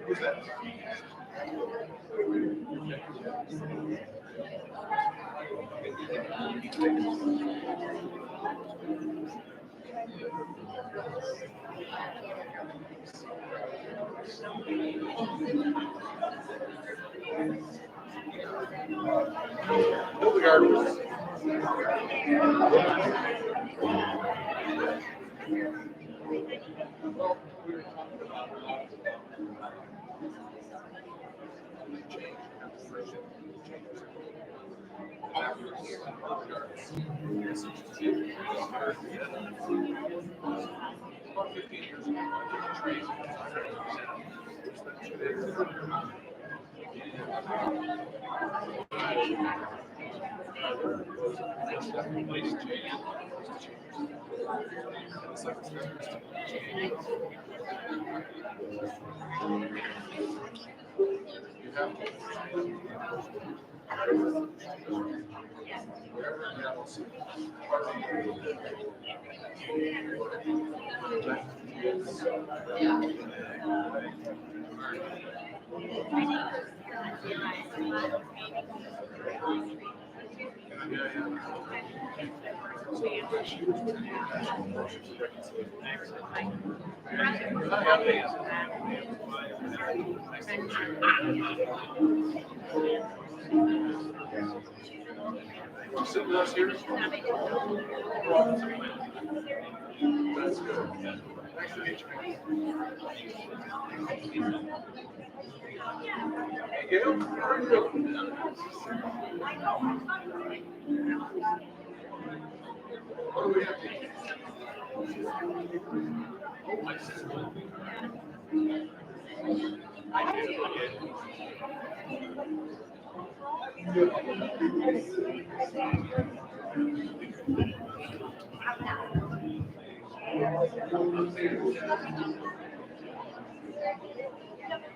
Who's that? Sit with us here. That's good. Nice to meet you. Hey, Gail, how are you doing? What do we have here? Oh, my sister.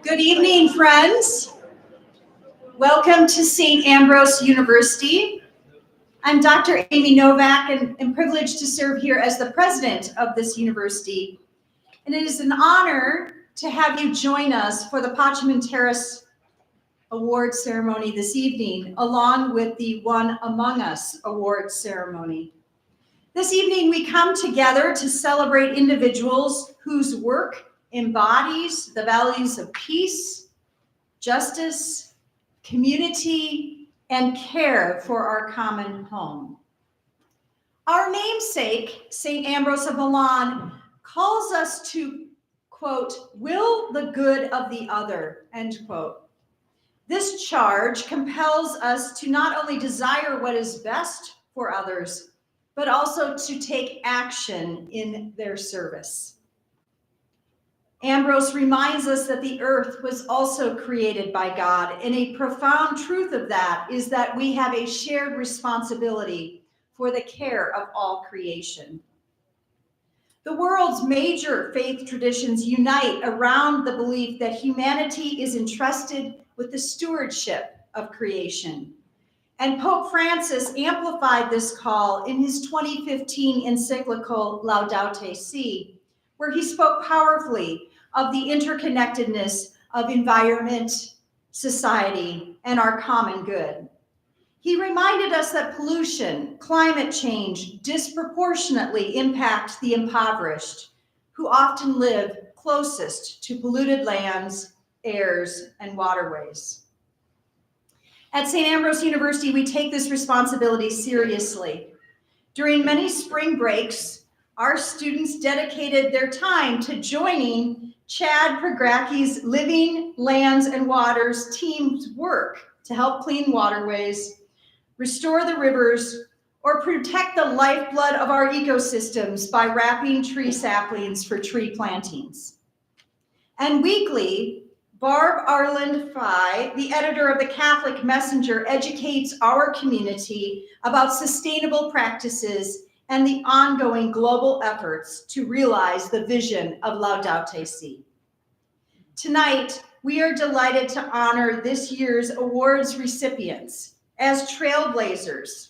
Good evening, friends. Welcome to St. Ambrose University. I'm Dr. Amy Novak and am privileged to serve here as the president of this university. And it is an honor to have you join us for the Pacem and Terris Award ceremony this evening, along with the One Among Us award ceremony. This evening, we come together to celebrate individuals whose work embodies the values of peace, justice, community, and care for our common home. Our namesake, St. Ambrose of Milan, calls us to, quote, will the good of the other, end quote. This charge compels us to not only desire what is best for others, but also to take action in their service. Ambrose reminds us that the earth was also created by God, and a profound truth of that is that we have a shared responsibility for the care of all creation. The world's major faith traditions unite around the belief that humanity is entrusted with the stewardship of creation. And Pope Francis amplified this call in his 2015 encyclical Laudato Si', where he spoke powerfully of the interconnectedness of environment, society, and our common good. He reminded us that pollution, climate change disproportionately impact the impoverished, who often live closest to polluted lands, airs, and waterways. At St. Ambrose University, we take this responsibility seriously. During many spring breaks, our students dedicated their time to joining Chad Pregracke's Living Lands and Waters team's work to help clean waterways, restore the rivers, or protect the lifeblood of our ecosystems by wrapping tree saplings for tree plantings. And weekly, Barb Arland Fye, the editor of the Catholic Messenger, educates our community about sustainable practices and the ongoing global efforts to realize the vision of Laudato Si'. Tonight, we are delighted to honor this year's awards recipients as trailblazers,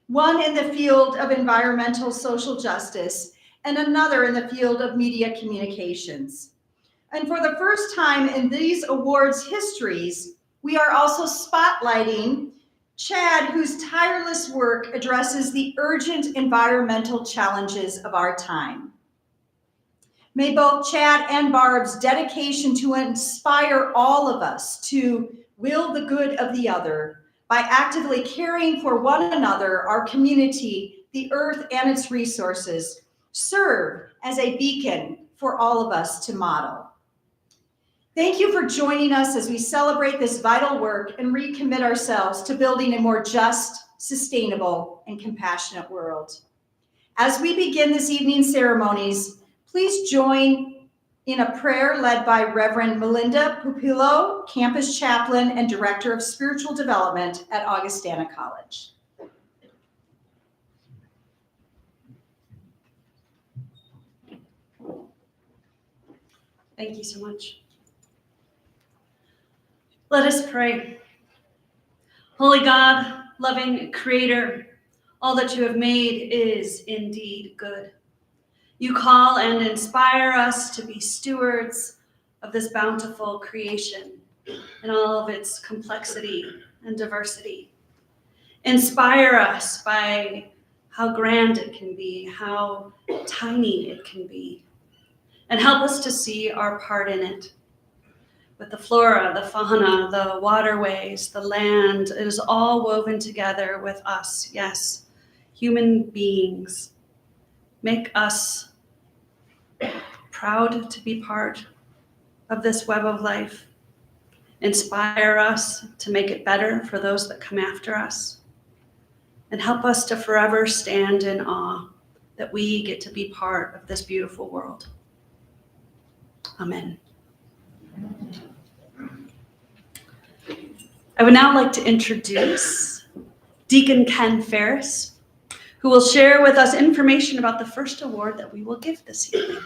one in the field of environmental social justice and another in the field of media communications. And for the first time in these awards histories, we are also spotlighting Chad, whose tireless work addresses the urgent environmental challenges of our time. May both Chad and Barb's dedication to inspire all of us to will the good of the other by actively caring for one another, our community, the earth and its resources, serve as a beacon for all of us to model. Thank you for joining us as we celebrate this vital work and recommit ourselves to building a more just, sustainable, and compassionate world. As we begin this evening's ceremonies, please join in a prayer led by Reverend Melinda Pupillo, Campus Chaplain and Director of Spiritual Development at Augustana College. Thank you so much. Let us pray. Holy God, loving Creator, all that you have made is indeed good. You call and inspire us to be stewards of this bountiful creation and all of its complexity and diversity. Inspire us by how grand it can be, how tiny it can be, and help us to see our part in it. With the flora, the fauna, the waterways, the land, it is all woven together with us, yes, human beings. Make us proud to be part of this web of life. Inspire us to make it better for those that come after us. And help us to forever stand in awe that we get to be part of this beautiful world. Amen. I would now like to introduce Deacon Ken Ferris, who will share with us information about the first award that we will give this evening.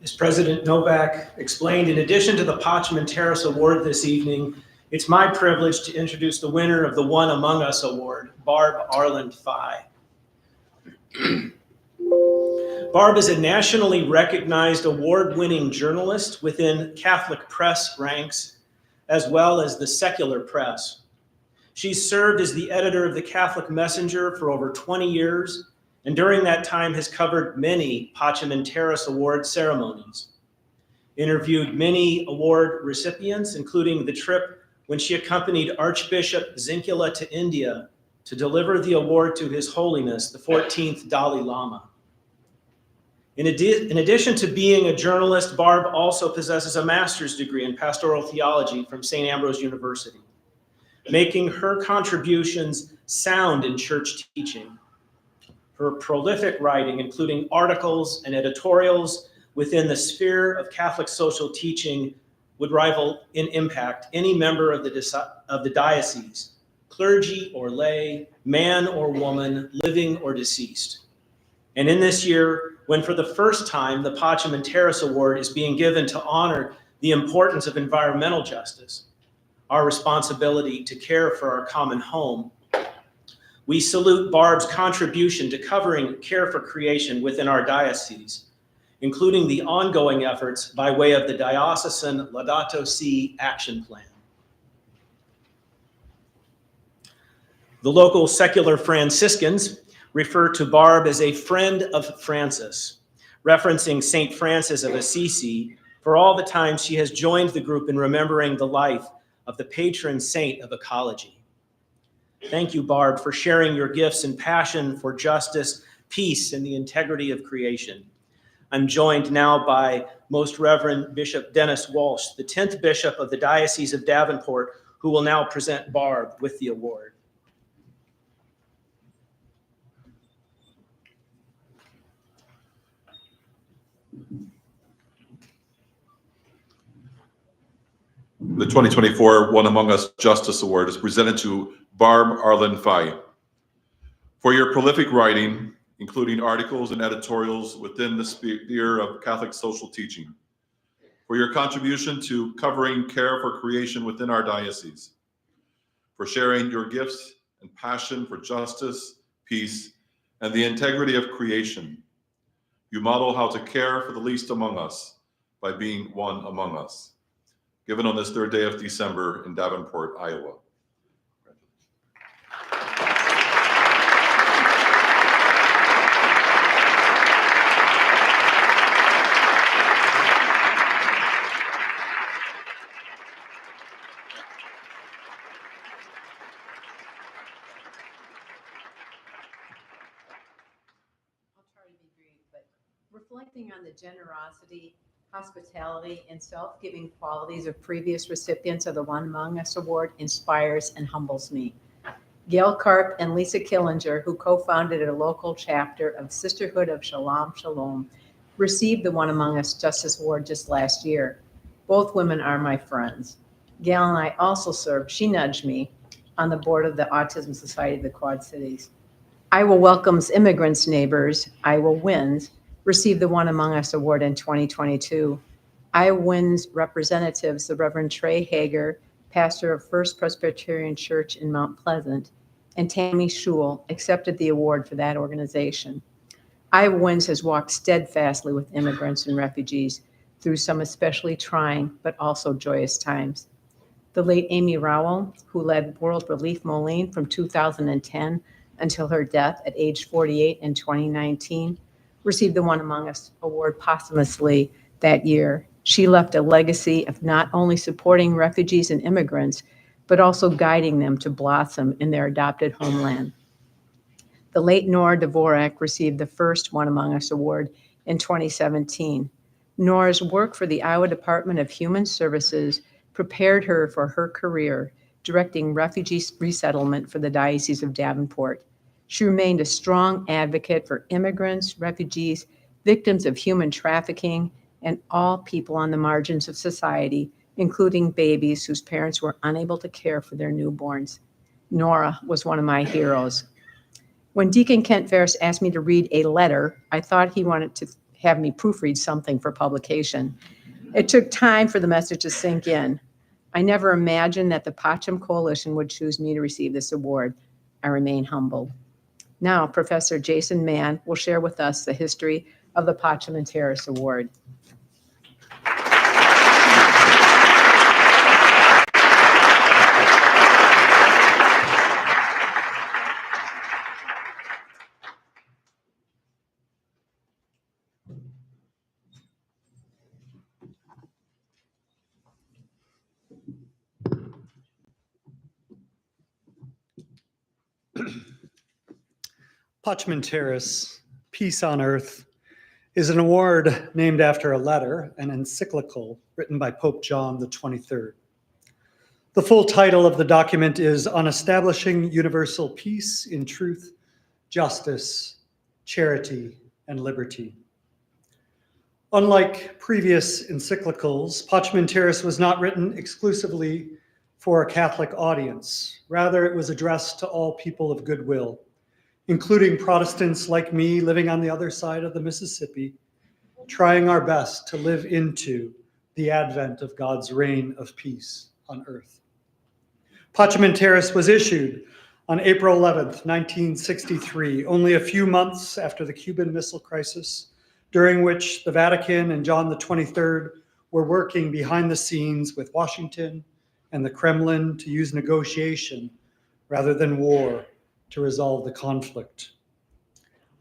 As President Novak explained, in addition to the Pacem and Terris Award this evening, it's my privilege to introduce the winner of the One Among Us Award, Barb Arland Fye. Barb is a nationally recognized award-winning journalist within Catholic press ranks, as well as the secular press. She's served as the editor of the Catholic Messenger for over 20 years, and during that time has covered many Pacem and Terris Award ceremonies. Interviewed many award recipients, including the trip when she accompanied Archbishop Zinkula to India to deliver the award to His Holiness, the 14th Dalai Lama. In addition to being a journalist, Barb also possesses a master's degree in pastoral theology from St. Ambrose University, making her contributions sound in church teaching. Her prolific writing, including articles and editorials within the sphere of Catholic social teaching, would rival in impact any member of the diocese, clergy or lay, man or woman, living or deceased. And in this year, when for the first time the Pacem and Terris Award is being given to honor the importance of environmental justice, our responsibility to care for our common home, we salute Barb's contribution to covering care for creation within our diocese, including the ongoing efforts by way of the Diocesan Laudato Si Action Plan. The local secular Franciscans refer to Barb as a friend of Francis, referencing St. Francis of Assisi for all the times she has joined the group in remembering the life of the patron saint of ecology. Thank you, Barb, for sharing your gifts and passion for justice, peace, and the integrity of creation. I'm joined now by Most Reverend Bishop Dennis Walsh, the 10th Bishop of the Diocese of Davenport, who will now present Barb with the award. The 2024 One Among Us Justice Award is presented to Barb Arland Fye. For your prolific writing, including articles and editorials within the sphere of Catholic social teaching. for your contribution to covering care for creation within our diocese, for sharing your gifts and passion for justice, peace, and the integrity of creation. You model how to care for the least among us by being one among us. Given on this third day of December in Davenport, Iowa. I'll try to be brief, but reflecting on the generosity, hospitality, and self-giving qualities of previous recipients of the One Among Us Award inspires and humbles me. Gail Karp and Lisa Killinger, who co-founded a local chapter of Sisterhood of Shalom Shalom, received the One Among Us Justice Award just last year. Both women are my friends. Gail and I also served, she nudged me, on the board of the Autism Society of the Quad Cities. Iowa Welcome's Immigrants Neighbors, Iowa Wins, received the One Among Us Award in 2022. Iowa Wins representatives, the Reverend Trey Hager, pastor of First Presbyterian Church in Mount Pleasant, and Tammy Schul accepted the award for that organization. Iowa Wins has walked steadfastly with immigrants and refugees through some especially trying but also joyous times. The late Amy Rowell, who led World Relief Moline from 2010 until her death at age 48 in 2019, received the One Among Us Award posthumously that year. She left a legacy of not only supporting refugees and immigrants, but also guiding them to blossom in their adopted homeland. The late Nora Dvorak received the first One Among Us Award in 2017. Nora's work for the Iowa Department of Human Services prepared her for her career directing refugee resettlement for the Diocese of Davenport. She remained a strong advocate for immigrants, refugees, victims of human trafficking, and all people on the margins of society, including babies whose parents were unable to care for their newborns. Nora was one of my heroes. When Deacon Kent Ferris asked me to read a letter, I thought he wanted to have me proofread something for publication. It took time for the message to sink in. I never imagined that the Pacem Coalition would choose me to receive this award. I remain humbled. Now, Professor Jason Mann will share with us the history of the Pacem and Terris Award. Pacem and Terris, Peace on Earth, is an award named after a letter, an encyclical written by Pope John the 23rd. The full title of the document is On Establishing Universal Peace in Truth, Justice, Charity, and Liberty. Unlike previous encyclicals, Pacem and Terris was not written exclusively for a Catholic audience. Rather, it was addressed to all people of goodwill, including Protestants like me living on the other side of the Mississippi, trying our best to live into the advent of God's reign of peace on earth. Pacem and Terris was issued on April 11th, 1963, only a few months after the Cuban Missile Crisis, during which the Vatican and John the 23rd were working behind the scenes with Washington and the Kremlin to use negotiation rather than war to resolve the conflict.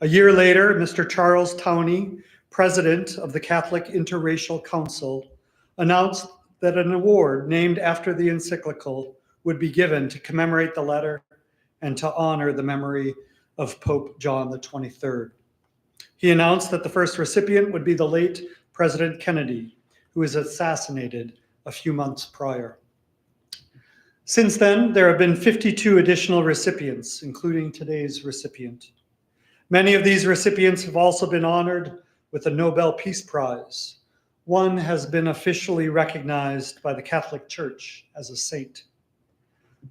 A year later, Mr. Charles Towney, president of the Catholic Interracial Council, announced that an award named after the encyclical would be given to commemorate the letter and to honor the memory of Pope John the 23rd. He announced that the first recipient would be the late President Kennedy, who was assassinated a few months prior. Since then, there have been 52 additional recipients, including today's recipient. Many of these recipients have also been honored with a Nobel Peace Prize. One has been officially recognized by the Catholic Church as a saint.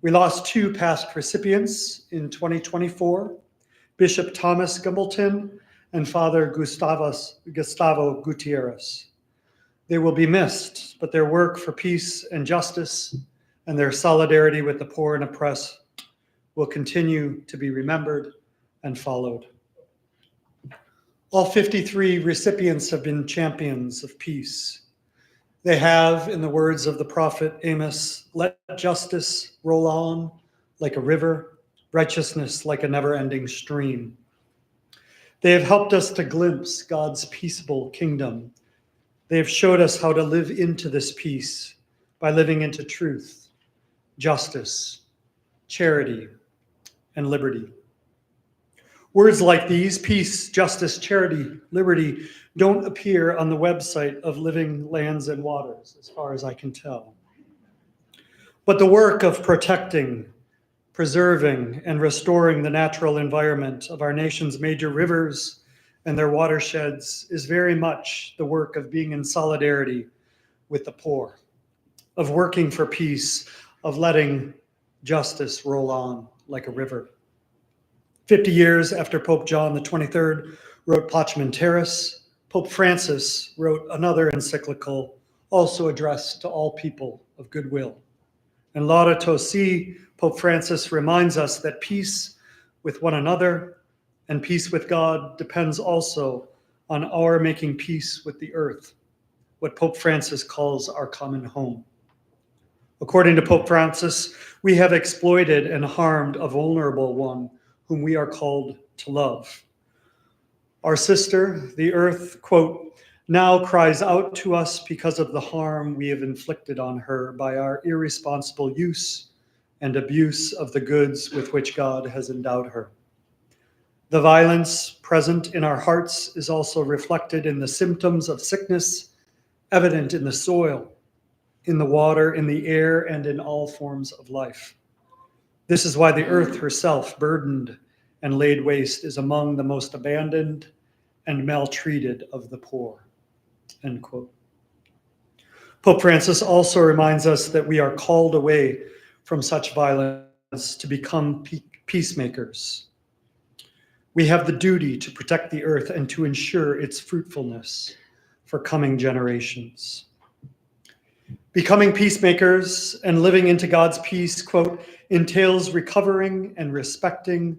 We lost two past recipients in 2024, Bishop Thomas Gumbleton and Father Gustavo Gutierrez. They will be missed, but their work for peace and justice and their solidarity with the poor and oppressed will continue to be remembered and followed. All 53 recipients have been champions of peace. They have, in the words of the prophet Amos, let justice roll on like a river, righteousness like a never-ending stream. They have helped us to glimpse God's peaceable kingdom. They have showed us how to live into this peace by living into truth, justice, charity, and liberty. Words like these, peace, justice, charity, liberty, don't appear on the website of Living Lands and Waters, as far as I can tell. But the work of protecting, preserving, and restoring the natural environment of our nation's major rivers and their watersheds is very much the work of being in solidarity with the poor, of working for peace, of letting justice roll on like a river. 50 years after Pope John XXIII wrote Pacem Terris, Pope Francis wrote another encyclical also addressed to all people of goodwill. In Laudato Si, Pope Francis reminds us that peace with one another and peace with God depends also on our making peace with the earth, what Pope Francis calls our common home. According to Pope Francis, we have exploited and harmed a vulnerable one whom we are called to love. Our sister, the earth, quote, now cries out to us because of the harm we have inflicted on her by our irresponsible use and abuse of the goods with which God has endowed her. The violence present in our hearts is also reflected in the symptoms of sickness evident in the soil, in the water, in the air, and in all forms of life. This is why the earth herself, burdened and laid waste, is among the most abandoned and maltreated of the poor. End quote. Pope Francis also reminds us that we are called away from such violence to become peacemakers. We have the duty to protect the earth and to ensure its fruitfulness for coming generations. Becoming peacemakers and living into God's peace, quote, entails recovering and respecting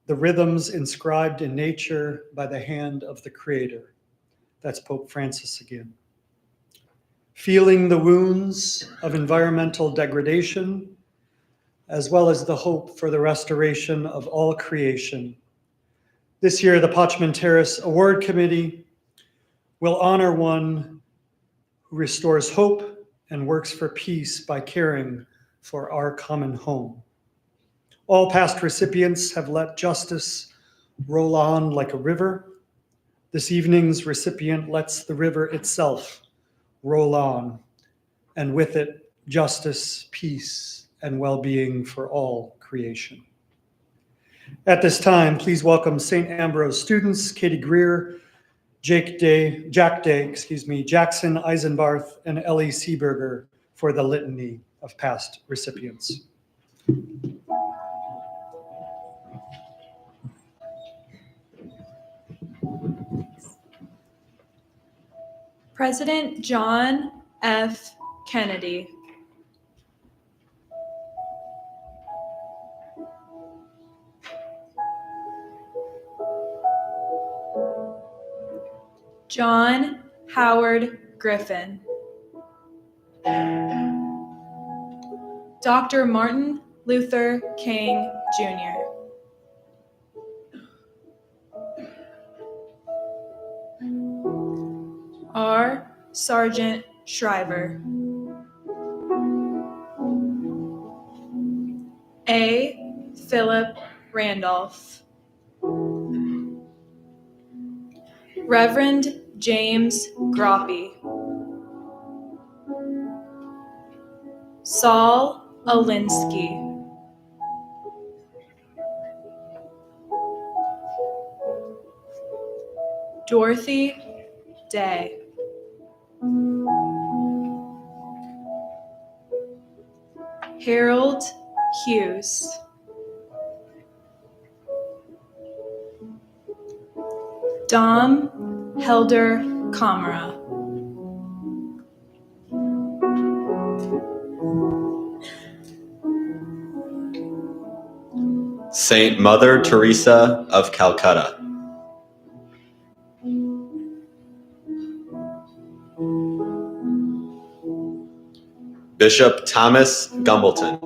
the rhythms inscribed in nature by the hand of the Creator. That's Pope Francis again. Feeling the wounds of environmental degradation, as well as the hope for the restoration of all creation. This year, the Pacem Terris Award Committee will honor one who restores hope and works for peace by caring for our common home. All past recipients have let justice roll on like a river. This evening's recipient lets the river itself roll on, and with it, justice, peace, and well-being for all creation. At this time, please welcome St. Ambrose students, Katie Greer, Jack Day, Jackson Eisenbarth, and Ellie Seeberger for the litany of past recipients. President John F. Kennedy. John Howard Griffin. Dr. Martin Luther King, Jr. R. Sargent Shriver. A. Philip Randolph. Reverend James Groppe. Saul Alinsky. Dorothy Day. Harold Hughes. Dom Helder Kamara. Saint Mother Teresa of Calcutta. Bishop Thomas Gumbleton.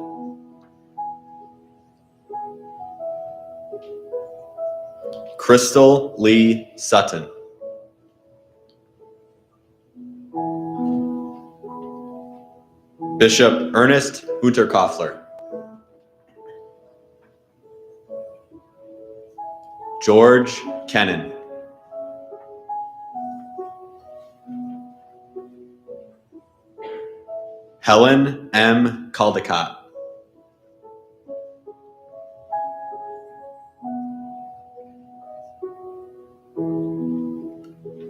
Crystal Lee Sutton. Bishop Ernest Unterkoffler. George Kennan. Helen M. Caldecott.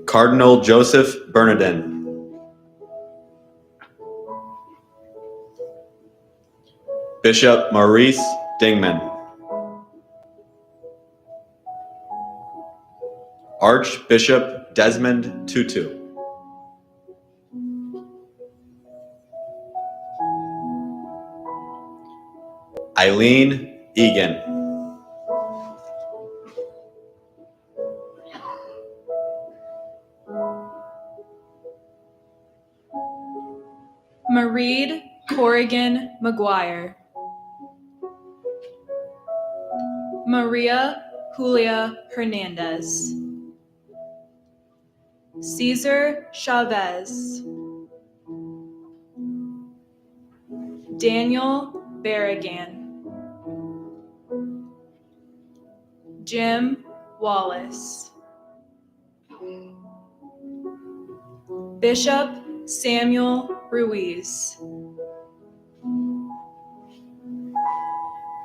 Cardinal Joseph Bernardin. Bishop Maurice Dingman. Archbishop Desmond Tutu. Eileen Egan. Mareed Corrigan McGuire. Maria Julia Hernandez. Cesar Chavez. Daniel Barragan. Jim Wallace. Bishop Samuel Ruiz.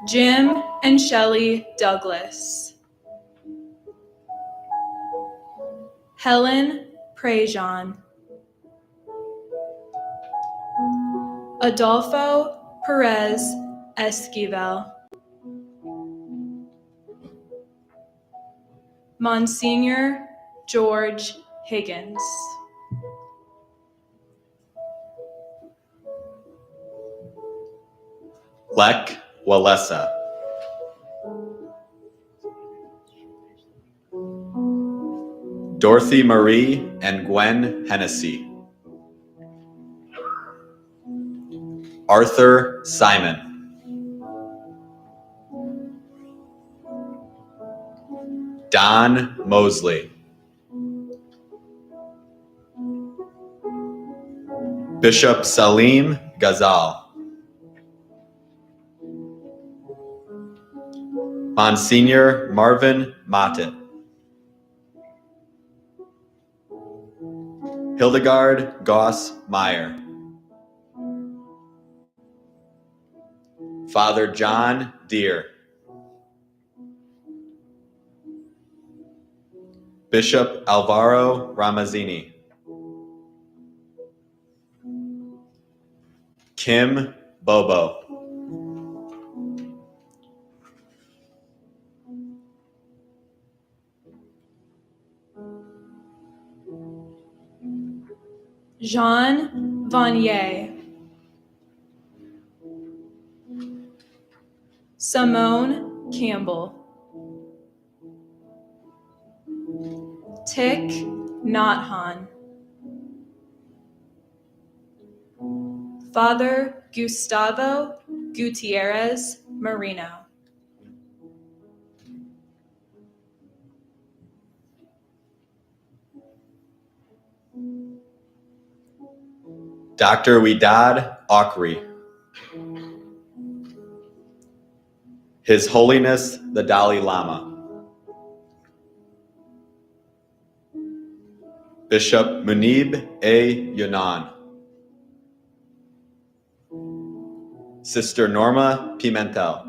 Jim and Shelley Douglas. Helen Prejean. Adolfo Perez Esquivel. Monsignor George Higgins. Lech Walesa. Dorothy Marie and Gwen Hennessy. Arthur Simon. Don Mosley. Bishop Salim Ghazal. Monsignor Marvin Mottet. Hildegard Goss Meyer. Father John Deere. Bishop Alvaro Ramazzini. Kim Bobo. Jean Vanier. Simone Campbell. Tick Nothan. Father Gustavo Gutierrez Marino. Dr. Widad Aukri. His Holiness the Dalai Lama. Bishop Munib A. Yunan. Sister Norma Pimentel.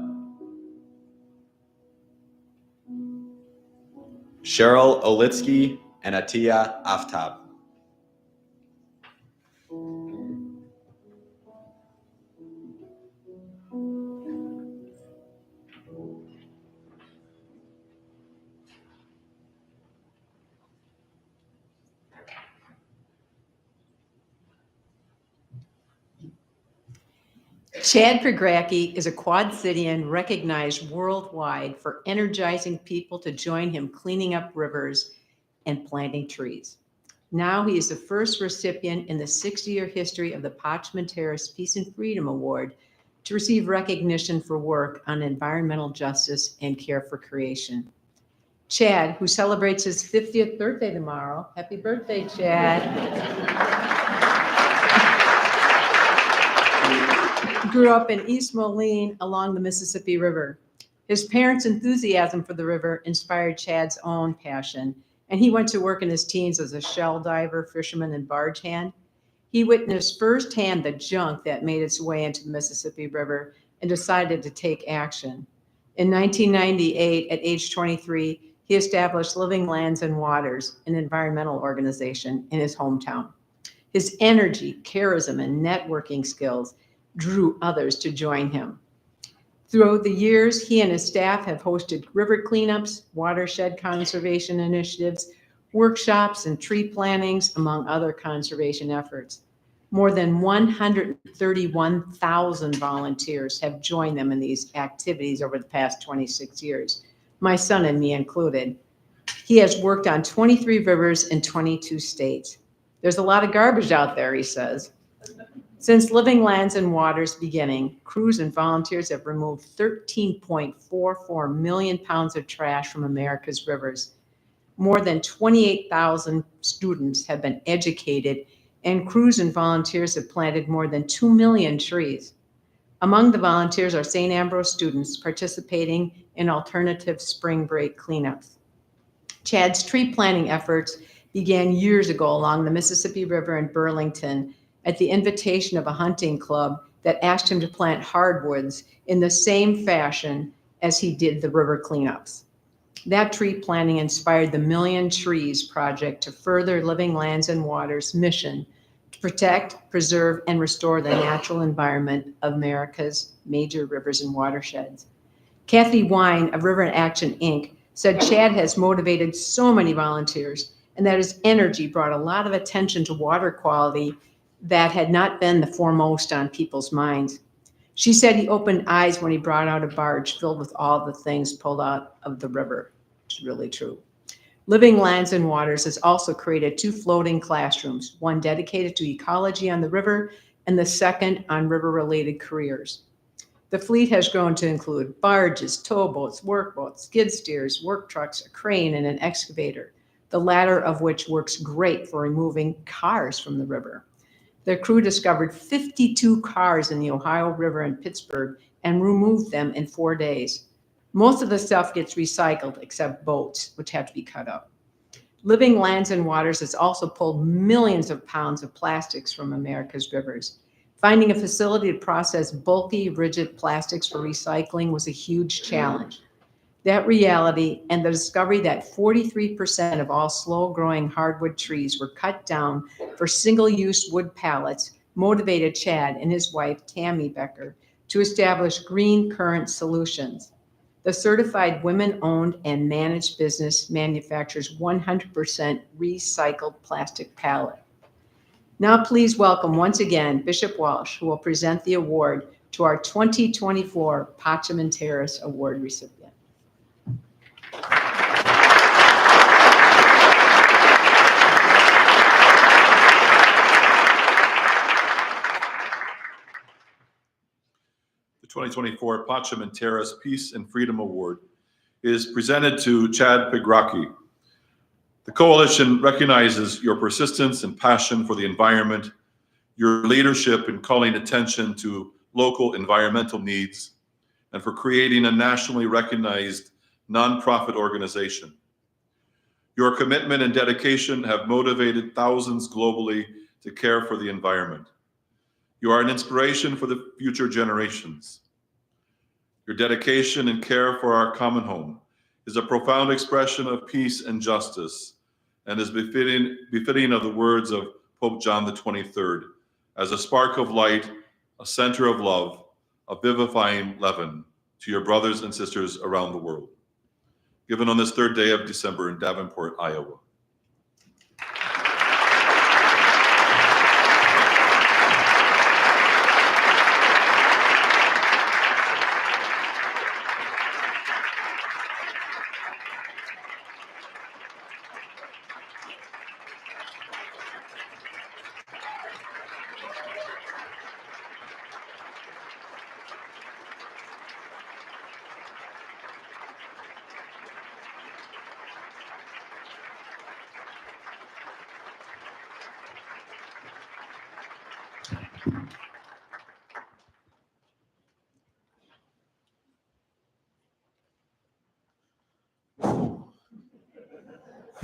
Cheryl Olitsky and Atiya Aftab. Chad Pregracke is a Quad Cityan recognized worldwide for energizing people to join him cleaning up rivers and planting trees. Now he is the first recipient in the 60-year history of the Pacem Terris Peace and Freedom Award to receive recognition for work on environmental justice and care for creation. Chad, who celebrates his 50th birthday tomorrow, happy birthday, Chad, grew up in East Moline along the Mississippi River. His parents' enthusiasm for the river inspired Chad's own passion, and he went to work in his teens as a shell diver, fisherman, and barge hand. He witnessed firsthand the junk that made its way into the Mississippi River and decided to take action. In 1998, at age 23, he established Living Lands and Waters, an environmental organization in his hometown. His energy, charisma, and networking skills drew others to join him. Throughout the years, he and his staff have hosted river cleanups, watershed conservation initiatives, workshops, and tree plantings, among other conservation efforts. More than 131,000 volunteers have joined them in these activities over the past 26 years, my son and me included. He has worked on 23 rivers in 22 states. There's a lot of garbage out there, he says. Since Living Lands and Waters beginning, crews and volunteers have removed 13.44 million pounds of trash from America's rivers. More than 28,000 students have been educated, and crews and volunteers have planted more than 2 million trees. Among the volunteers are St. Ambrose students participating in alternative spring break cleanups. Chad's tree planting efforts began years ago along the Mississippi River in Burlington at the invitation of a hunting club that asked him to plant hardwoods in the same fashion as he did the river cleanups. That tree planting inspired the Million Trees Project to further Living Lands and Waters' mission to protect, preserve, and restore the natural environment of America's major rivers and watersheds. Kathy Wine of River in Action, Inc. said Chad has motivated so many volunteers and that his energy brought a lot of attention to water quality that had not been the foremost on people's minds. She said he opened eyes when he brought out a barge filled with all the things pulled out of the river. It's really true. Living Lands and Waters has also created 2 floating classrooms, one dedicated to ecology on the river and the second on river-related careers. The fleet has grown to include barges, towboats, workboats, skid steers, work trucks, a crane, and an excavator, the latter of which works great for removing cars from the river. The crew discovered 52 cars in the Ohio River in Pittsburgh and removed them in 4 days. Most of the stuff gets recycled except boats, which have to be cut up. Living Lands and Waters has also pulled millions of pounds of plastics from America's rivers. Finding a facility to process bulky, rigid plastics for recycling was a huge challenge. That reality and the discovery that 43% of all slow-growing hardwood trees were cut down for single-use wood pallets motivated Chad and his wife, Tammy Becker, to establish Green Current Solutions. The certified women-owned and managed business manufactures 100% recycled plastic pallet. Now please welcome once again Bishop Walsh, who will present the award to our 2024 Pacem Terris Award recipient. The 2024 Pacem Terris Peace and Freedom Award is presented to Chad Pregracke. The coalition recognizes your persistence and passion for the environment, your leadership in calling attention to local environmental needs, and for creating a nationally recognized nonprofit organization. Your commitment and dedication have motivated thousands globally to care for the environment. You are an inspiration for the future generations. Your dedication and care for our common home is a profound expression of peace and justice, and is befitting of the words of Pope John XXIII, as a spark of light, a center of love, a vivifying leaven to your brothers and sisters around the world. Given on this 3rd day of December in Davenport, Iowa.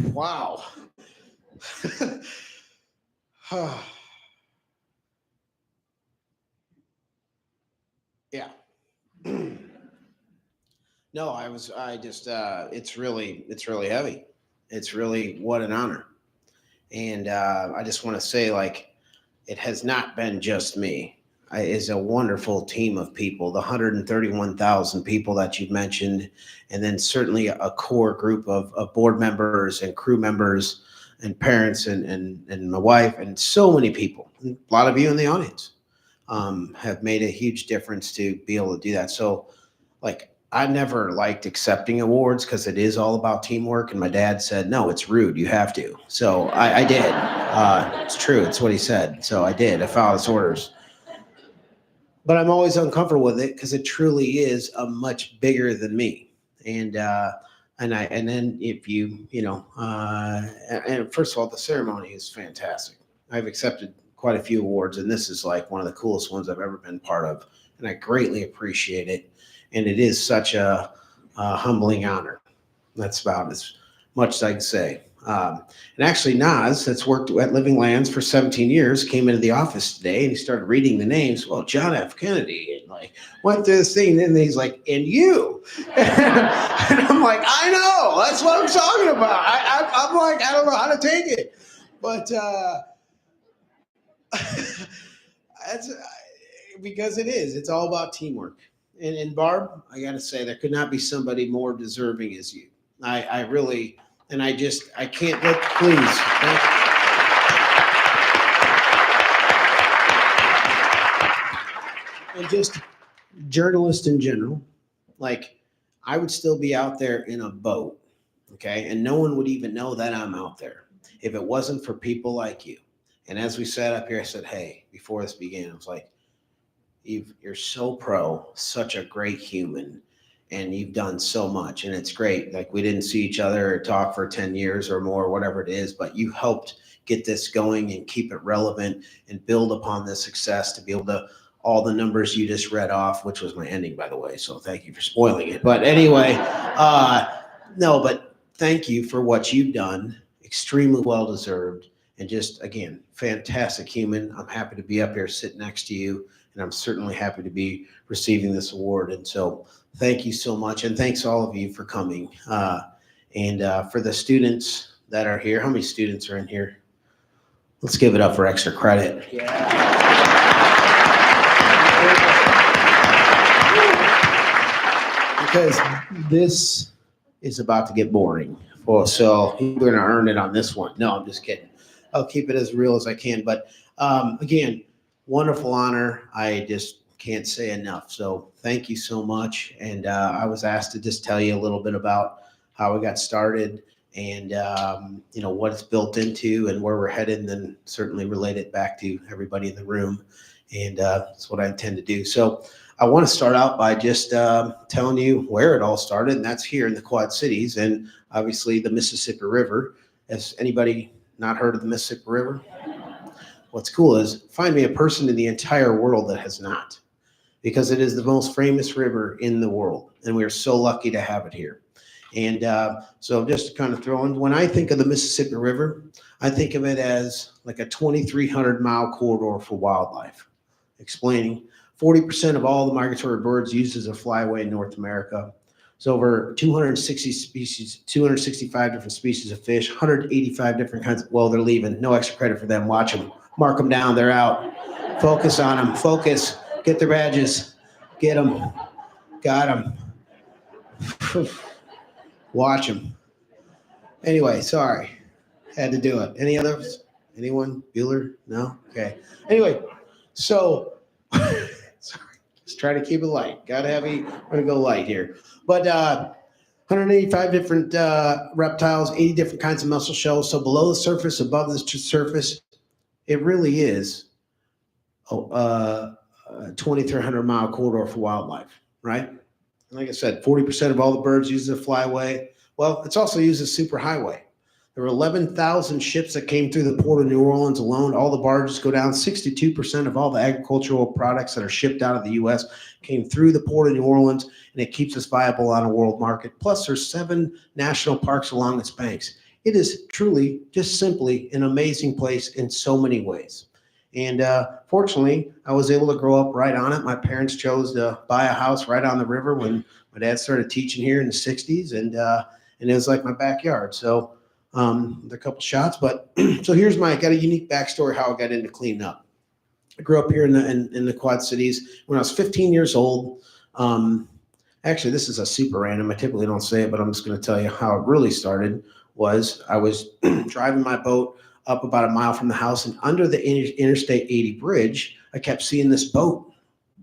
Wow. Yeah. No, it's really heavy. It's really, what an honor. And I just want to say, like, it has not been just me. It's a wonderful team of people, the 131,000 people that you've mentioned, and then certainly a core group of board members and crew members and parents and my wife and so many people. A lot of you in the audience have made a huge difference to be able to do that. So, like, I never liked accepting awards because it is all about teamwork. And my dad said, no, it's rude. You have to. So I did. It's true. It's what he said. So I did. I followed his orders. But I'm always uncomfortable with it because it truly is a much bigger than me. And then if and first of all, the ceremony is fantastic. I've accepted quite a few awards, and this is like one of the coolest ones I've ever been part of. And I greatly appreciate it. And it is such a humbling honor. That's about as much as I can say. And actually, Nas, that's worked at Living Lands for 17 years, came into the office today and he started reading the names. Well, John F. Kennedy, and like went through this thing. And then he's like, and you. And I'm like, I know. That's what I'm talking about. I'm like, I don't know how to take it. But that's because it is. It's all about teamwork. And Barb, I got to say, there could not be somebody more deserving as you. I really, and I can't let, please. And just journalists in general, like, I would still be out there in a boat, okay? And no one would even know that I'm out there if it wasn't for people like you. And as we sat up here, I said, hey, before this began, I was like, you're so such a great human, and you've done so much, and it's great. Like, we didn't see each other or talk for 10 years or more, whatever it is, but you helped get this going and keep it relevant and build upon this success to be able to, all the numbers you just read off, which was my ending, by the way, so thank you for spoiling it. But anyway, no, but thank you for what you've done. Extremely well-deserved, and just, again, fantastic human. I'm happy to be up here sitting next to you. And I'm certainly happy to be receiving this award. And so thank you so much. And thanks all of you for coming. And for the students that are here, how many students are in here? Let's give it up for extra credit. Yeah. Because this is about to get boring. Well, so we're going to earn it on this one. No, I'm just kidding. I'll keep it as real as I can. But again, wonderful honor. I just can't say enough. So thank you so much. And I was asked to just tell you a little bit about how we got started and, what it's built into and where we're headed, and then certainly relate it back to everybody in the room. And that's what I intend to do. So I want to start out by just telling you where it all started, and that's here in the Quad Cities and obviously the Mississippi River. Has anybody not heard of the Mississippi River? What's cool is find me a person in the entire world that has not, because it is the most famous river in the world, and we are so lucky to have it here. And so just to kind of throw in, when I think of the Mississippi River, I think of it as like a 2,300-mile corridor for wildlife, explaining 40% of all the migratory birds used as a flyway in North America. It's over 260 species, 265 different species of fish, 185 different kinds of, well, they're leaving. No extra credit for them. Watch them. Mark them down. They're out. Focus on them. Focus. Get their badges. Get them. Got them. Watch them. Anyway, sorry. Had to do it. Any others? Anyone? Bueller? No? Okay. Anyway, so, sorry. Just try to keep it light. Gotta have we're gonna go light here. But 185 different reptiles, 80 different kinds of mussel shells. So below the surface, above the surface, it really is a 2,300-mile corridor for wildlife, right? And like I said, 40% of all the birds use the flyway. Well, it's also used as superhighway. There were 11,000 ships that came through the port of New Orleans alone. All the barges go down. 62% of all the agricultural products that are shipped out of the U.S. came through the port of New Orleans, and it keeps us viable on a world market. Plus, there's 7 national parks along its banks. It is truly, just simply an amazing place in so many ways. And fortunately, I was able to grow up right on it. My parents chose to buy a house right on the river when my dad started teaching here in the 60s, and it was like my backyard. So there are a couple shots, but so I got a unique backstory how I got into cleaning up. I grew up here in the Quad Cities when I was 15 years old. Actually, this is a super random. I typically don't say it, but I'm just going to tell you how it really started. I was driving my boat up about a mile from the house, and under the Interstate 80 bridge, I kept seeing this boat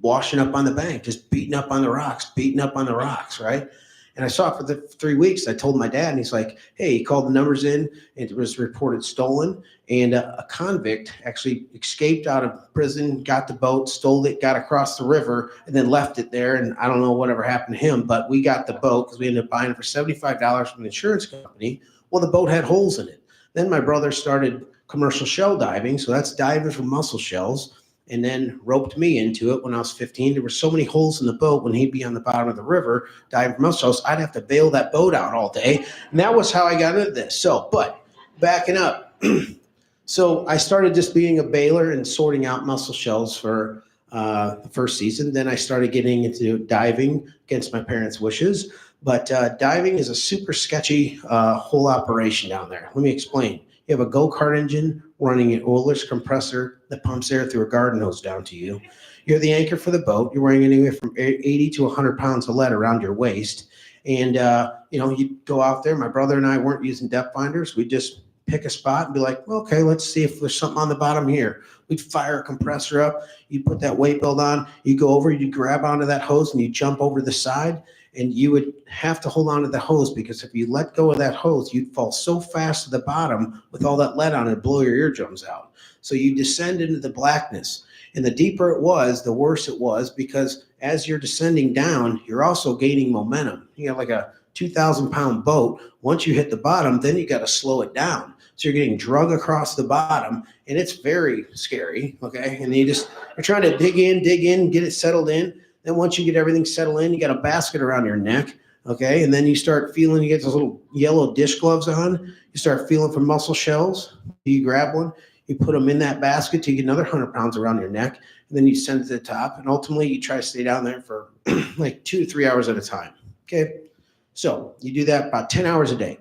washing up on the bank, just beating up on the rocks, right? And I saw it for the 3 weeks. I told my dad, and he's like, hey, he called the numbers in, and it was reported stolen. And a convict actually escaped out of prison, got the boat, stole it, got across the river, and then left it there. And I don't know whatever happened to him, but we got the boat because we ended up buying it for $75 from the insurance company. Well, the boat had holes in it. Then my brother started commercial shell diving. So that's diving for mussel shells, and then roped me into it when I was 15. There were so many holes in the boat when he'd be on the bottom of the river diving for mussel shells, I'd have to bail that boat out all day. And that was how I got into this. So, but backing up. So I started just being a bailer and sorting out mussel shells for the first season. Then I started getting into diving against my parents' wishes. But diving is a super sketchy whole operation down there. Let me explain. You have a go-kart engine running an oilless compressor that pumps air through a garden hose down to you. You're the anchor for the boat. You're wearing anywhere from 80 to 100 pounds of lead around your waist. And, you go out there. My brother and I weren't using depth finders. We'd just pick a spot and be like, well, okay, let's see if there's something on the bottom here. We'd fire a compressor up. You put that weight belt on. You go over, you grab onto that hose, and you jump over the side. And you would have to hold on to the hose, because if you let go of that hose, you'd fall so fast to the bottom with all that lead on it, blow your eardrums out. So you descend into the blackness. And the deeper it was, the worse it was, because as you're descending down, you're also gaining momentum. You got like a 2,000-pound boat. Once you hit the bottom, then you got to slow it down. So you're getting drug across the bottom, and it's very scary, okay? And you're trying to dig in, get it settled in. Then once you get everything settled in, you got a basket around your neck, okay? And then you start feeling, you get those little yellow dish gloves on. You start feeling for mussel shells. You grab one, you put them in that basket till you get another 100 pounds around your neck, and then you send it to the top. And ultimately, you try to stay down there for like 2 to 3 hours at a time, okay? So you do that about 10 hours a day.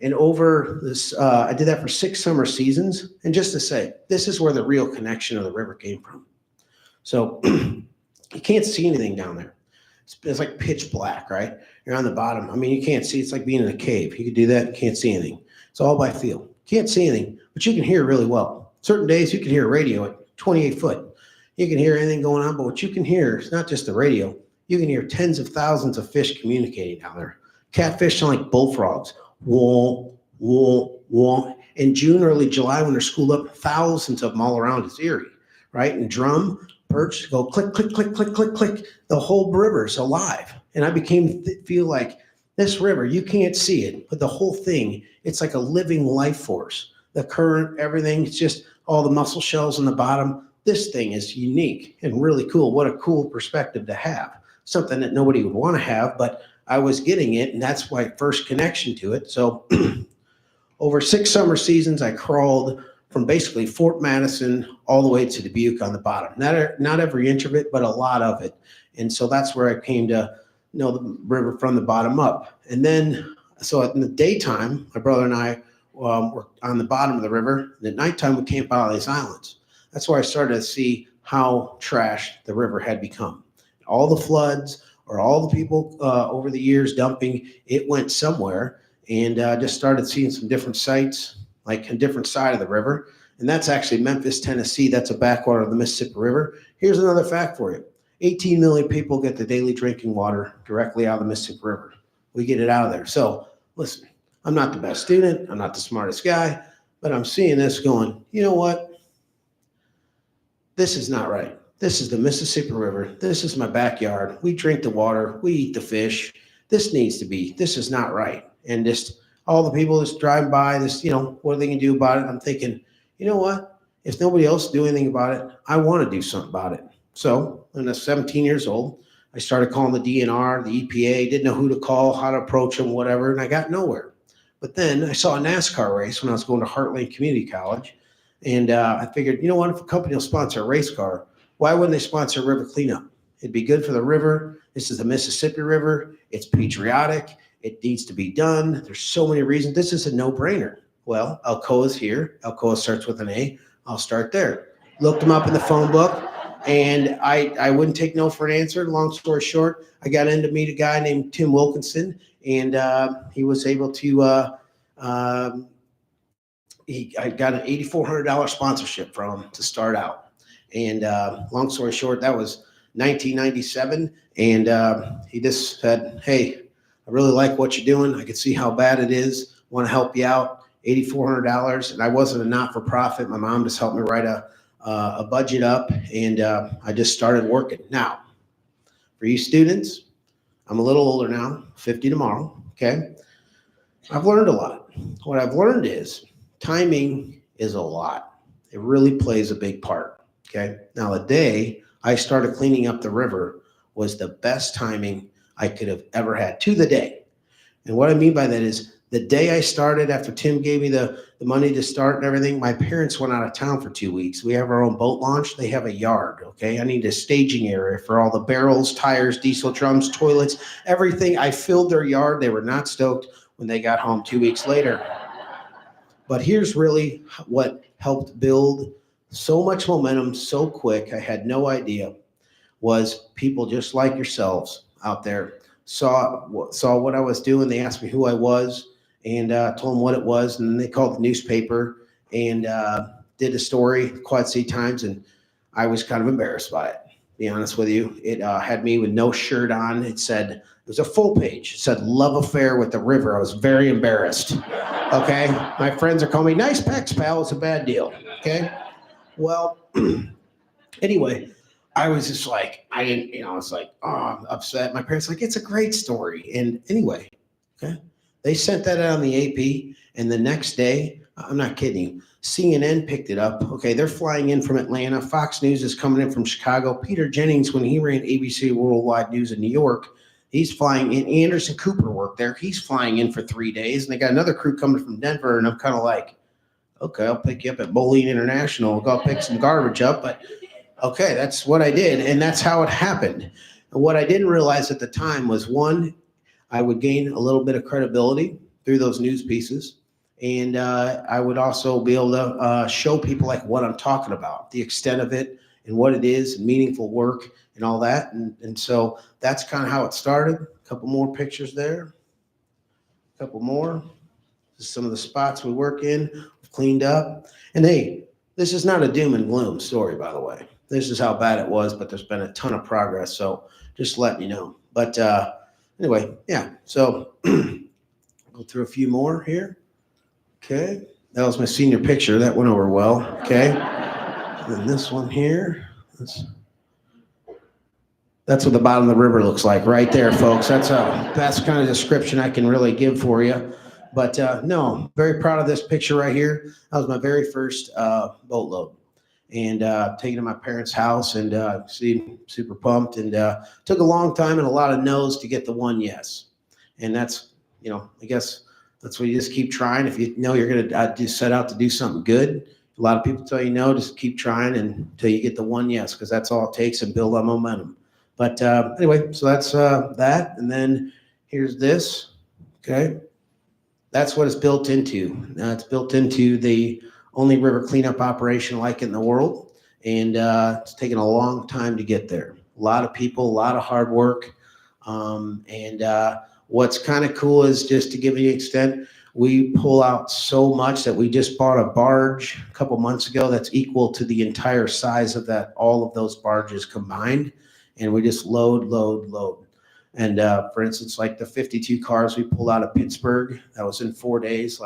And over this, I did that for 6 summer seasons. And just to say, this is where the real connection of the river came from. So you can't see anything down there. It's like pitch black, right? You're on the bottom. I mean, you can't see. It's like being in a cave. You could do that. You can't see anything. It's all by feel. Can't see anything, but you can hear really well. Certain days you can hear a radio at 28 foot. You can hear anything going on, but what you can hear is not just the radio. You can hear tens of thousands of fish communicating down there. Catfish sound like bullfrogs. Wah, wah, wah. In June, early July, when they're schooled up, thousands of them all around. It's eerie, right? And drum, perch, go click, click, click, click, click, click. The whole river's alive. And I feel like this river, you can't see it, but the whole thing, it's like a living life force. The current, everything, it's just all the mussel shells on the bottom. This thing is unique and really cool. What a cool perspective to have. Something that nobody would want to have, but I was getting it, and that's my first connection to it. So over 6 summer seasons, I crawled from basically Fort Madison all the way to Dubuque on the bottom. Not every inch of it, but a lot of it. And so that's where I came to know the river from the bottom up. And then, so in the daytime, my brother and I were on the bottom of the river. And at nighttime, we camp out on these islands. That's where I started to see how trashed the river had become. All the floods, or all the people over the years dumping, it went somewhere, and just started seeing some different sites, like a different side of the river. And that's actually Memphis, Tennessee. That's a backwater of the Mississippi River. Here's another fact for you. 18 million people get the daily drinking water directly out of the Mississippi River. We get it out of there. So listen, I'm not the best student. I'm not the smartest guy, but I'm seeing this going, you know what? This is not right. This is the Mississippi River. This is my backyard. We drink the water. We eat the fish. This is not right. And just all the people just driving by this, what are they going to do about it? I'm thinking, you know what? If nobody else do anything about it, I want to do something about it. So when I was 17 years old, I started calling the DNR, the EPA, didn't know who to call, how to approach them, whatever, and I got nowhere. But then I saw a NASCAR race when I was going to Heartland Community College. And I figured, you know what, if a company will sponsor a race car, why wouldn't they sponsor a river cleanup? It'd be good for the river. This is the Mississippi River. It's patriotic. It needs to be done. There's so many reasons. This is a no-brainer. Well, Alcoa's here. Alcoa starts with an A. I'll start there. Looked them up in the phone book, and I wouldn't take no for an answer. Long story short, I got in to meet a guy named Tim Wilkinson, and he was able to I got an $8,400 sponsorship from him to start out. And long story short, that was 1997. And he just said, hey, I really like what you're doing. I can see how bad it is. Want to help you out. $8,400. And I wasn't a not-for-profit. My mom just helped me write a budget up. And I just started working. Now, for you students, I'm a little older now, 50 tomorrow. Okay. I've learned a lot. What I've learned is timing is a lot. It really plays a big part. Okay. Now, the day I started cleaning up the river was the best timing I could have ever had, to the day. And what I mean by that is the day I started, after Tim gave me the money to start and everything, my parents went out of town for 2 weeks. We have our own boat launch. They have a yard. Okay. I need a staging area for all the barrels, tires, diesel drums, toilets, everything. I filled their yard. They were not stoked when they got home 2 weeks later. But here's really what helped build so much momentum so quick. I had no idea, was people just like yourselves out there saw what I was doing. They asked me who I was, and told them what it was. And then they called the newspaper and did a story, Quad City Times, and I was kind of embarrassed by it, to be honest with you. It had me with no shirt on. It was a full page. It said love affair with the river. I was very embarrassed. Okay. My friends are calling me nice pecs, pal. It's a bad deal. Okay. Well, anyway, I was just like, I was like, oh, I'm upset. My parents were like, it's a great story. And anyway, okay, they sent that out on the AP. And the next day, I'm not kidding you, CNN picked it up. Okay, they're flying in from Atlanta. Fox News is coming in from Chicago. Peter Jennings, when he ran ABC Worldwide News in New York, he's flying in. Anderson Cooper worked there. He's flying in for 3 days. And they got another crew coming from Denver. And I'm kind of like, okay, I'll pick you up at Moline International. I'll go pick some garbage up. But okay, that's what I did. And that's how it happened. And what I didn't realize at the time was, one, I would gain a little bit of credibility through those news pieces. And I would also be able to show people like what I'm talking about, the extent of it and what it is, and meaningful work and all that. And so that's kind of how it started. A couple more pictures there. A couple more. This is some of the spots we work in. We've cleaned up. And hey, this is not a doom and gloom story, by the way. This is how bad it was, but there's been a ton of progress. So just letting you know. But anyway, yeah. So go through a few more here. Okay. That was my senior picture. That went over well. Okay. And then this one here. That's what the bottom of the river looks like right there, folks. That's the best kind of description I can really give for you. But no, I'm very proud of this picture right here. That was my very first boatload. And taken to my parents' house, and super pumped. And took a long time and a lot of no's to get the one yes. And that's, I guess that's what you just keep trying. If you know you're going to set out to do something good, a lot of people tell you no, just keep trying until you get the one yes, because that's all it takes, and build on momentum. But anyway, so that's that. And then here's this. Okay. That's what it's built into. It's built into the only river cleanup operation like it in the world. And it's taken a long time to get there. A lot of people, a lot of hard work. And what's kind of cool is, just to give you an extent, we pull out so much that we just bought a barge a couple months ago that's equal to the entire size of all of those barges combined. And we just load. And for instance, like the 52 cars we pulled out of Pittsburgh, that was in 4 days.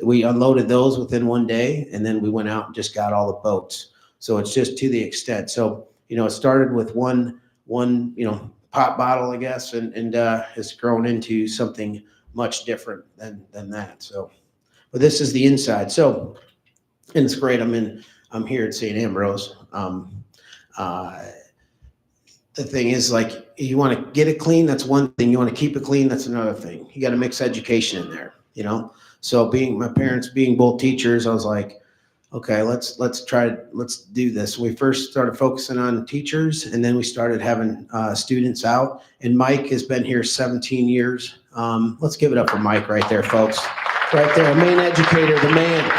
We unloaded those within 1 day, and then we went out and just got all the boats. So it's just to the extent. So, it started with one pop bottle, I guess, and has grown into something much different than that. So, but this is the inside. So, and it's great. I'm here at St. Ambrose. The thing is, you want to get it clean, that's one thing. You want to keep it clean, that's another thing. You got to mix education in there. you know? So my parents being both teachers, I was like, okay, let's do this. We first started focusing on teachers, and then we started having students out. And Mike has been here 17 years. Let's give it up for Mike right there, folks. Right there, main educator, the man.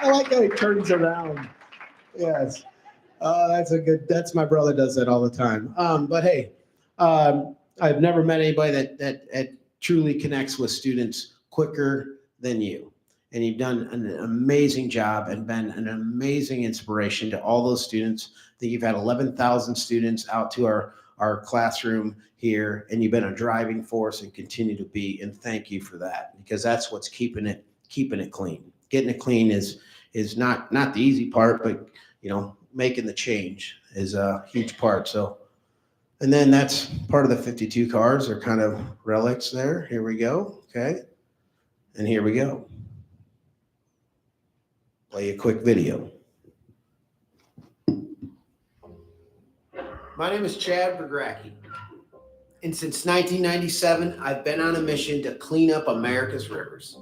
I like how he turns around. Yes. That's my brother does that all the time. But hey, I've never met anybody that truly connects with students quicker than you. And you've done an amazing job and been an amazing inspiration to all those students. I think you've had 11,000 students out to our classroom here, and you've been a driving force and continue to be. And thank you for that, because that's what's keeping it clean. Getting it clean is not the easy part, but making the change is a huge part. So, and then that's part of the 52 cars are kind of relics there. Here we go. Okay. And here we go. Play a quick video. My name is Chad Pregracke, and since 1997, I've been on a mission to clean up America's rivers.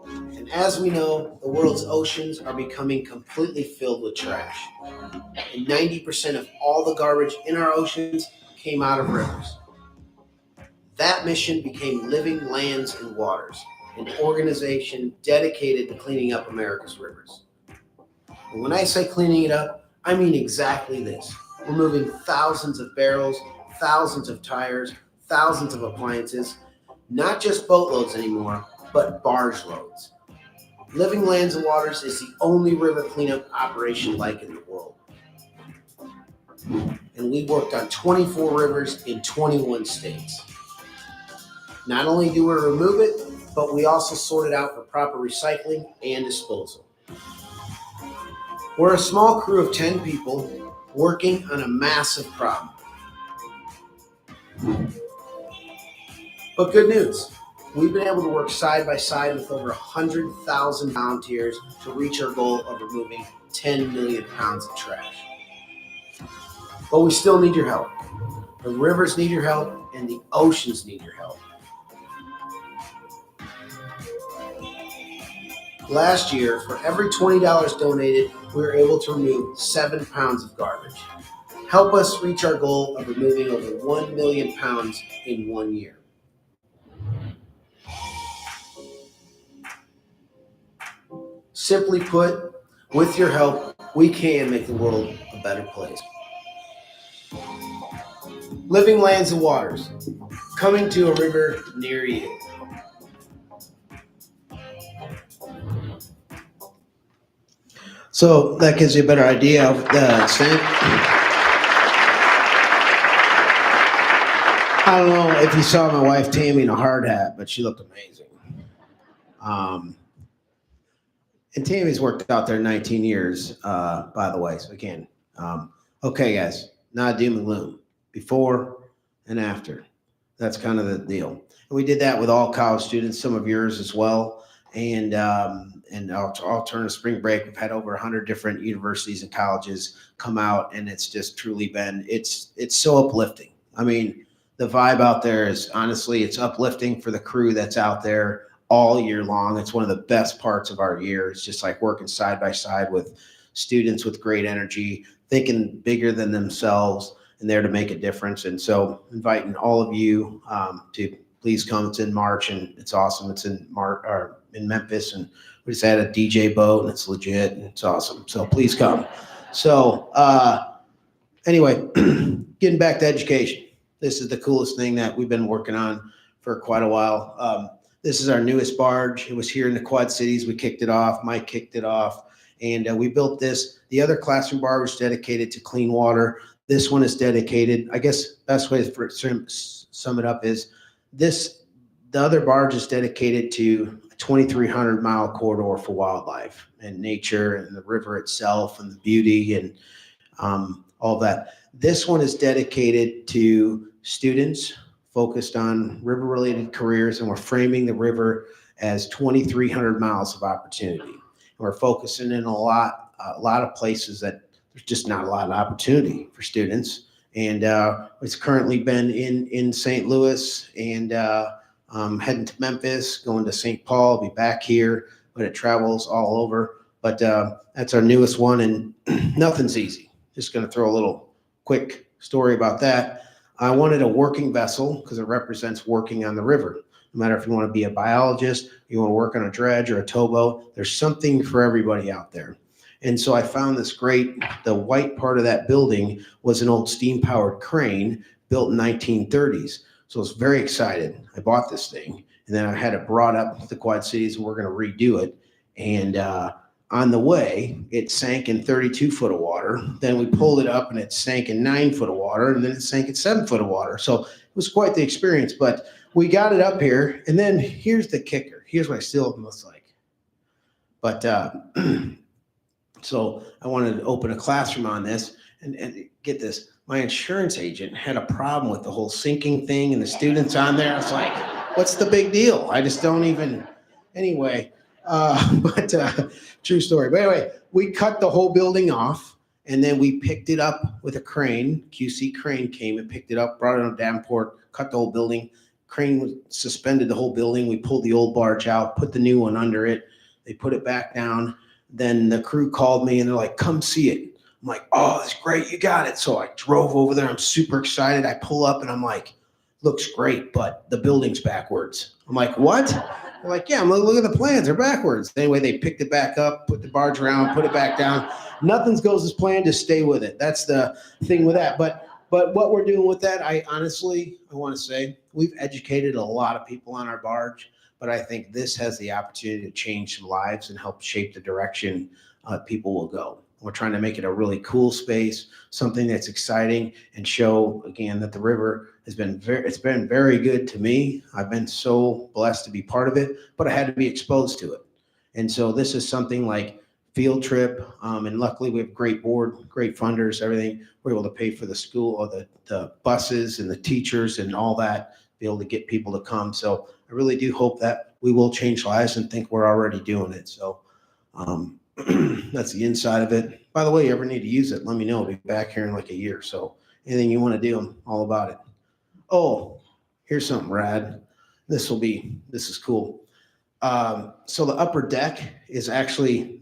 And as we know, the world's oceans are becoming completely filled with trash. And 90% of all the garbage in our oceans came out of rivers. That mission became Living Lands and Waters, an organization dedicated to cleaning up America's rivers. And when I say cleaning it up, I mean exactly this. Removing thousands of barrels, thousands of tires, thousands of appliances, not just boatloads anymore, but barge loads. Living Lands and Waters is the only river cleanup operation like it in the world. And we worked on 24 rivers in 21 states. Not only do we remove it, but we also sort it out for proper recycling and disposal. We're a small crew of 10 people working on a massive problem. But good news, we've been able to work side by side with over 100,000 volunteers to reach our goal of removing 10 million pounds of trash. But we still need your help. The rivers need your help, and the oceans need your help. Last year, for every $20 donated, we were able to remove 7 pounds of garbage. Help us reach our goal of removing over 1 million pounds in 1 year. Simply put, with your help, we can make the world a better place. Living Lands and Waters, coming to a river near you. So that gives you a better idea of the extent. I don't know if you saw my wife Tammy in a hard hat, but she looked amazing. And Tammy's worked out there 19 years, by the way, so again. Okay, guys, not doom and gloom. Before and after. That's kind of the deal. And we did that with all college students, some of yours as well. And alternative spring break, we've had over 100 different universities and colleges come out, and it's just truly been, it's so uplifting. I mean, the vibe out there is honestly, it's uplifting for the crew that's out there all year long. It's one of the best parts of our year. It's just like working side by side with students with great energy, thinking bigger than themselves, and there to make a difference. And so inviting all of you to please come. It's in March, and it's awesome. It's in Memphis, and we just had a DJ boat, and it's legit, and it's awesome. So please come. So anyway, getting back to education. This is the coolest thing that we've been working on for quite a while. This is our newest barge. It was here in the Quad Cities. We kicked it off. Mike kicked it off, and we built this. The other classroom barge was dedicated to clean water. This one is dedicated, I guess best way to sum it up is this, the other barge is dedicated to a 2,300 mile corridor for wildlife and nature and the river itself and the beauty and all that. This one is dedicated to students focused on river related careers, and we're framing the river as 2,300 miles of opportunity. And we're focusing in a lot of places that there's just not a lot of opportunity for students. And it's currently been in St. Louis and heading to Memphis, going to St. Paul, be back here, but it travels all over. But that's our newest one, and nothing's easy. Just going to throw a little quick story about that. I wanted a working vessel because it represents working on the river. No matter if you want to be a biologist, you want to work on a dredge or a towboat, there's something for everybody out there. And so I found this great, the white part of that building was an old steam-powered crane built in 1930s. So I was very excited. I bought this thing, and then I had it brought up to the Quad Cities, and we're going to redo it. And on the way, it sank in 32 foot of water. Then we pulled it up, and it sank in 9 foot of water, and then it sank in 7 foot of water. So it was quite the experience, but we got it up here, and then here's the kicker. Here's what I still looks like. But so I wanted to open a classroom on this, and get this. My insurance agent had a problem with the whole sinking thing and the students on there. I was like, what's the big deal? I just don't even, anyway, but true story. But anyway, we cut the whole building off, and then we picked it up with a crane. QC crane came and picked it up, brought it on Davenport, cut the whole building. Crane suspended the whole building. We pulled the old barge out, put the new one under it. They put it back down. Then the crew called me, and they're like, come see it. I'm like, oh, that's great. You got it. So I drove over there. I'm super excited. I pull up, and I'm like, looks great, but the building's backwards. I'm like, what? They're like, yeah, look at the plans. They're backwards. Anyway, they picked it back up, put the barge around, put it back down. Nothing goes as planned. Just stay with it. That's the thing with that. But what we're doing with that, I honestly want to say we've educated a lot of people on our barge, but I think this has the opportunity to change some lives and help shape the direction people will go. We're trying to make it a really cool space, something that's exciting, and show again that the river has been very good to me. I've been so blessed to be part of it, but I had to be exposed to it. And so this is something like field trip, and luckily we have great board, great funders, everything. We're able to pay for the school or the buses and the teachers and all that, be able to get people to come. So I really do hope that we will change lives, and think we're already doing it. So that's the inside of it. By the way, you ever need to use it, let me know. I'll be back here in like a year. So anything you want to do, I'm all about it. Oh, here's something rad. This is cool. So the upper deck is actually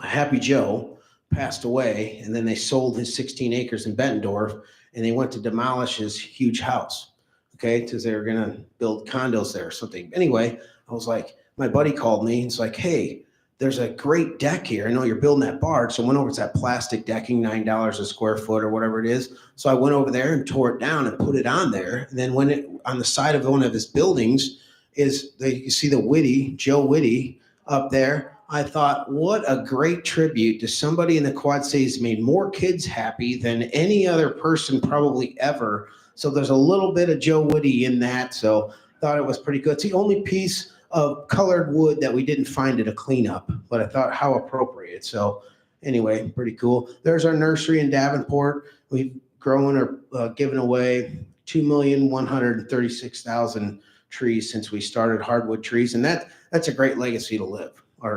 Happy Joe passed away, and then they sold his 16 acres in Bettendorf, and they went to demolish his huge house, okay, because they were going to build condos there or something. Anyway, I was like, my buddy called me, and it's like, hey, there's a great deck here. I know you're building that barge. So I went over to that plastic decking, $9 a square foot or whatever it is. So I went over there and tore it down and put it on there. And then when it on the side of one of his buildings you see the Joe Whitty up there. I thought, what a great tribute to somebody in the Quad Cities, made more kids happy than any other person probably ever. So there's a little bit of Joe Whitty in that. So thought it was pretty good. It's the only piece of colored wood that we didn't find at a cleanup, but I thought how appropriate. So anyway, pretty cool. There's our nursery in Davenport. We've grown or given away 2,136,000 trees since we started hardwood trees. And that's a great legacy to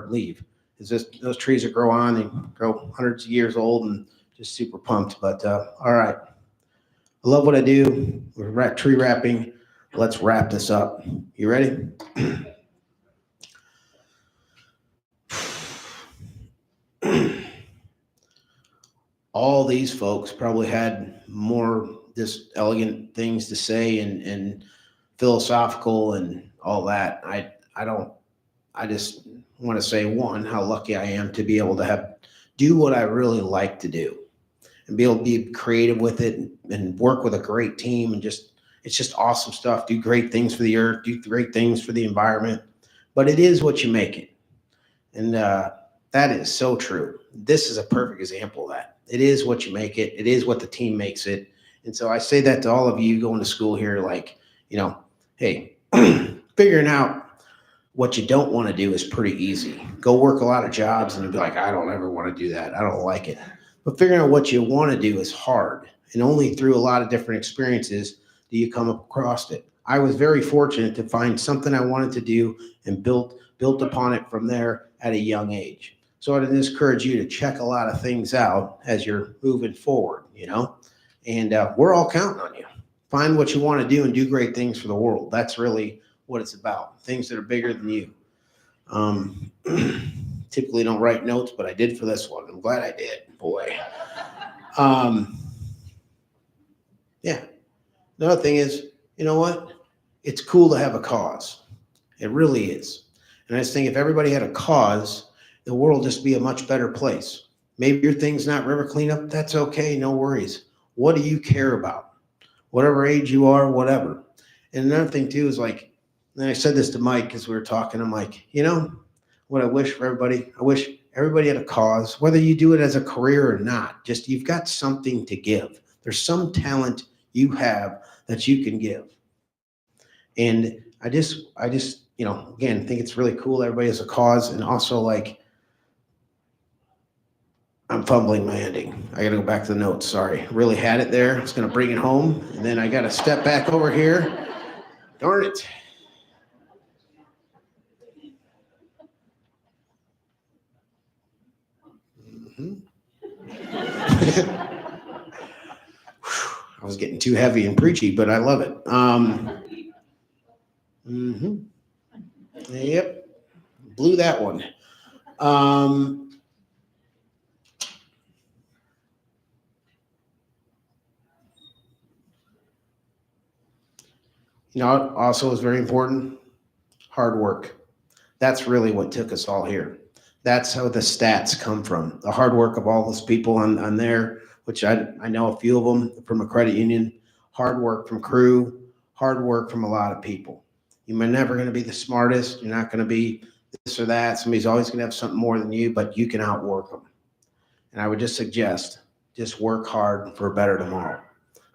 leave. Is just those trees that grow on and grow hundreds of years old, and just super pumped. But all right. I love what I do. We're tree wrapping. Let's wrap this up. You ready? All these folks probably had more just elegant things to say and philosophical and all that. I just want to say, one, how lucky I am to be able to do what I really like to do, and be able to be creative with it and work with a great team, and it's just awesome stuff. Do great things for the earth, do great things for the environment, but it is what you make it. And that is so true. This is a perfect example of that. It is what you make it. It is what the team makes it. And so I say that to all of you going to school here, like, hey, figuring out what you don't want to do is pretty easy. Go work a lot of jobs and you'll be like, I don't ever want to do that. I don't like it. But figuring out what you want to do is hard. And only through a lot of different experiences do you come across it. I was very fortunate to find something I wanted to do and built upon it from there at a young age. So I'd encourage you to check a lot of things out as you're moving forward, And we're all counting on you. Find what you want to do and do great things for the world. That's really what it's about. Things that are bigger than you. Typically don't write notes, but I did for this one. I'm glad I did. Boy. Yeah. Another thing is, you know what? It's cool to have a cause. It really is. And I just think if everybody had a cause, the world would just be a much better place. Maybe your thing's not river cleanup. That's okay. No worries. What do you care about? Whatever age you are, whatever. And another thing too is like, and I said this to Mike because we were talking, I'm like, you know what I wish for everybody? I wish everybody had a cause, whether you do it as a career or not. Just you've got something to give. There's some talent you have that you can give. And I just, you know, again, think it's really cool. Everybody has a cause. And also like, I'm fumbling my ending. I got to go back to the notes. Sorry. Really had it there. I was going to bring it home. And then I got to step back over here. Darn it. I was getting too heavy and preachy, but I love it. Yep. Blew that one. You know, also is very important, hard work. That's really what took us all here. That's how the stats come from. The hard work of all those people on there, which I know a few of them from a credit union, hard work from crew, hard work from a lot of people. You're never going to be the smartest. You're not going to be this or that. Somebody's always going to have something more than you, but you can outwork them. And I would just suggest, just work hard for a better tomorrow.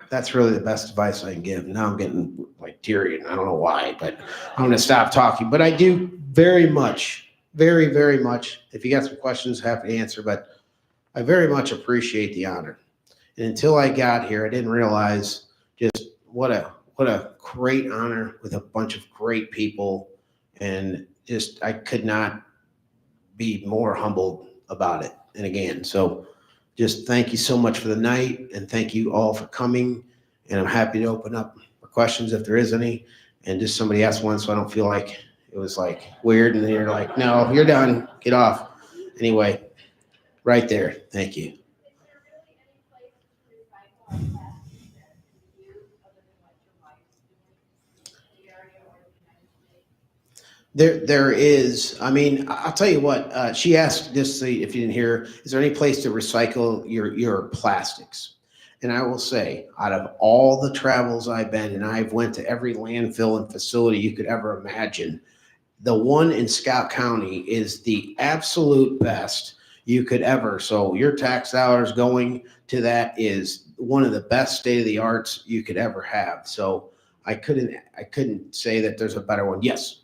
That's really the best advice I can give. Now I'm getting like teary and I don't know why, but I'm going to stop talking. But I do very much, very, very much, if you got some questions, happy to answer, but I very much appreciate the honor. And until I got here, I didn't realize just what a great honor with a bunch of great people. And just, I could not be more humbled about it. And again, so just thank you so much for the night and thank you all for coming. And I'm happy to open up for questions if there is any. And just somebody asked one, so I don't feel like it was like weird. And then you're like, no, you're done. Get off. Anyway, right there. Thank you. There is, I mean, I'll tell you what, she asked, just so if you didn't hear, is there any place to recycle your plastics? And I will say, out of all the travels I've been, and I've went to every landfill and facility you could ever imagine, the one in Scott County is the absolute best you could ever. So your tax dollars going to that is one of the best state of the arts you could ever have. So I couldn't say that there's a better one. Yes.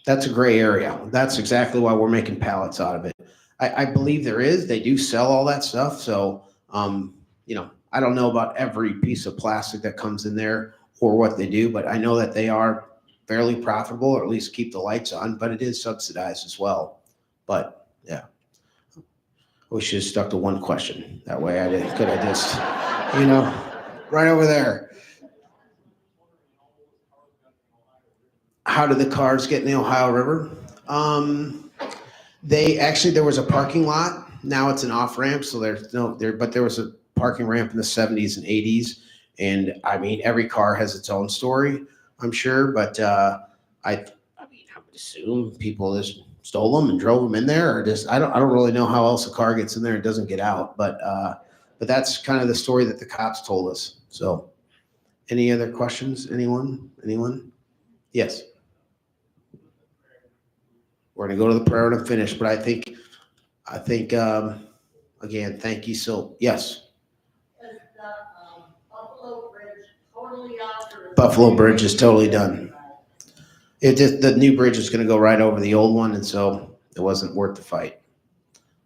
That's a gray area. That's exactly why we're making pallets out of it. I believe there is. They do sell all that stuff. So, you know, I don't know about every piece of plastic that comes in there or what they do, but I know that they are fairly profitable, or at least keep the lights on, but it is subsidized as well. But yeah, we should have stuck to one question. That way could I just, you know, right over there. How did the cars get in the Ohio River? There was a parking lot. Now it's an off ramp. So but there was a parking ramp in the 70s and 80s. And I mean, every car has its own story, I'm sure. But I would assume people just stole them and drove them in there, or just, I don't really know how else a car gets in there and doesn't get out. But that's kind of the story that the cops told us. So any other questions? Anyone? Yes. We're going to go to the prayer and finish, but I think, again, thank you. So, yes. Is the Buffalo Bridge totally out? Buffalo Bridge is totally done. The new bridge is going to go right over the old one, and so it wasn't worth the fight.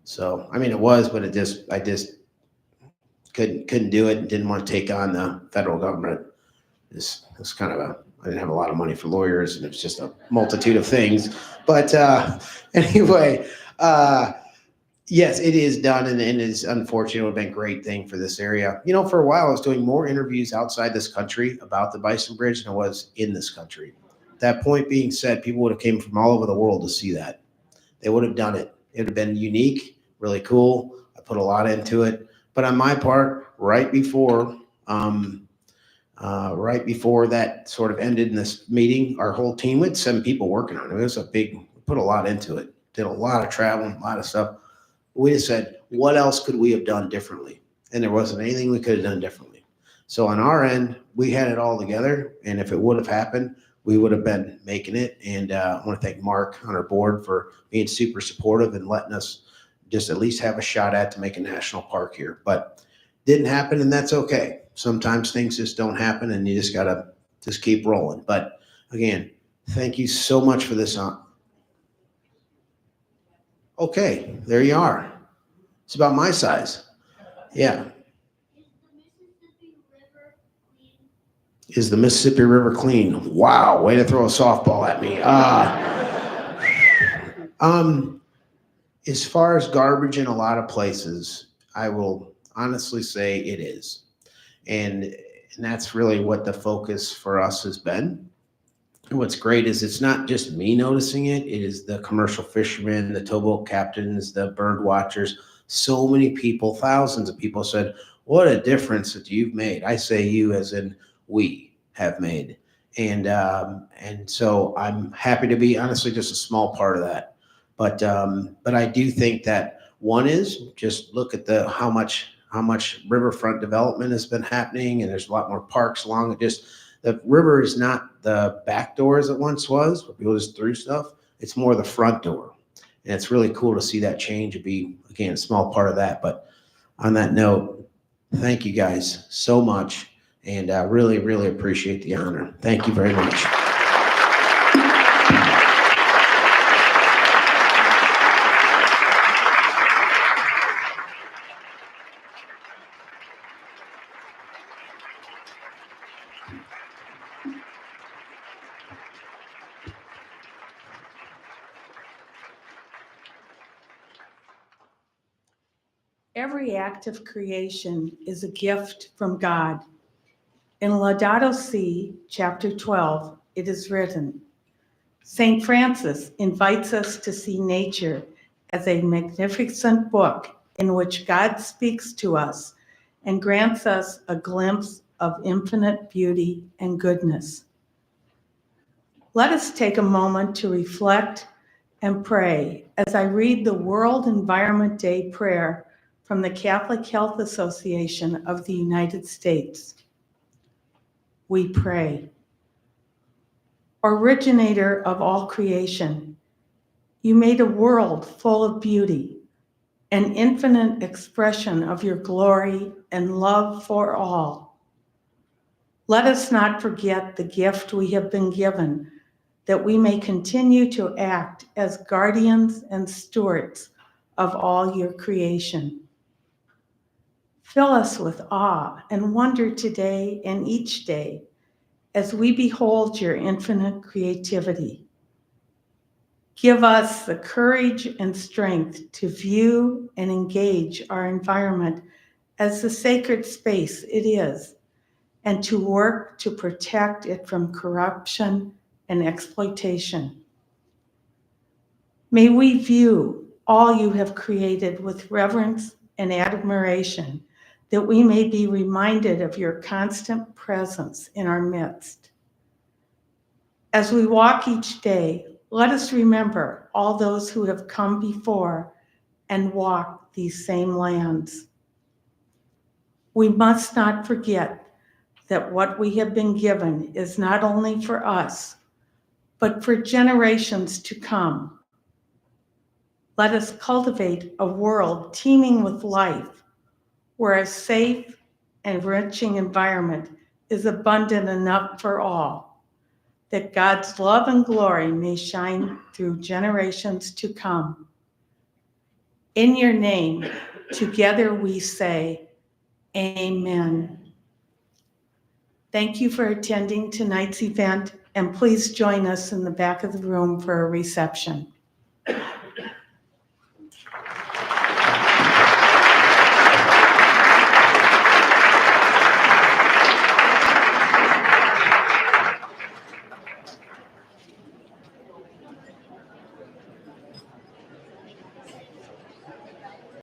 So, I mean, it was, but I just couldn't do it and didn't want to take on the federal government. It's kind of I didn't have a lot of money for lawyers, and it was just a multitude of things. But anyway, Yes, it is done, and it's unfortunate. It would have been a great thing for this area. You know, for a while, I was doing more interviews outside this country about the Bison Bridge than I was in this country. That point being said, people would have came from all over the world to see that. They would have done it. It would have been unique, really cool. I put a lot into it. But on my part, right before that sort of ended in this meeting, our whole team, we had 7 people working on it. It was put a lot into it. Did a lot of traveling, a lot of stuff. We just said, what else could we have done differently? And there wasn't anything we could have done differently. So on our end, we had it all together. And if it would have happened, we would have been making it. And I want to thank Mark on our board for being super supportive and letting us just at least have a shot at to make a national park here. But didn't happen, and that's okay. Sometimes things just don't happen, and you just got to just keep rolling. But again, thank you so much for this. Okay, there you are. It's about my size. Yeah. Is the Mississippi River clean? Wow, way to throw a softball at me. As far as garbage in a lot of places, I will honestly say it is. And that's really what the focus for us has been. And what's great is it's not just me noticing it. It is the commercial fishermen, the towboat captains, the bird watchers. So many people, thousands of people said, what a difference that you've made. I say you as in we have made. And so I'm happy to be honestly just a small part of that. But I do think that one is just look at how much riverfront development has been happening, and there's a lot more parks along it. Just the river is not the back door as it once was, where people just threw stuff. It's more the front door. And it's really cool to see that change and be, again, a small part of that. But on that note, thank you guys so much. And I really, really appreciate the honor. Thank you very much. Every act of creation is a gift from God. In Laudato Si, chapter 12, it is written, St. Francis invites us to see nature as a magnificent book in which God speaks to us and grants us a glimpse of infinite beauty and goodness. Let us take a moment to reflect and pray as I read the World Environment Day prayer from the Catholic Health Association of the United States. We pray. Originator of all creation, you made a world full of beauty, an infinite expression of your glory and love for all. Let us not forget the gift we have been given, that we may continue to act as guardians and stewards of all your creation. Fill us with awe and wonder today and each day as we behold your infinite creativity. Give us the courage and strength to view and engage our environment as the sacred space it is, and to work to protect it from corruption and exploitation. May we view all you have created with reverence and admiration, that we may be reminded of your constant presence in our midst. As we walk each day, let us remember all those who have come before and walked these same lands. We must not forget that what we have been given is not only for us, but for generations to come. Let us cultivate a world teeming with life, where a safe and enriching environment is abundant enough for all, that God's love and glory may shine through generations to come. In your name, together we say, Amen. Thank you for attending tonight's event, and please join us in the back of the room for a reception.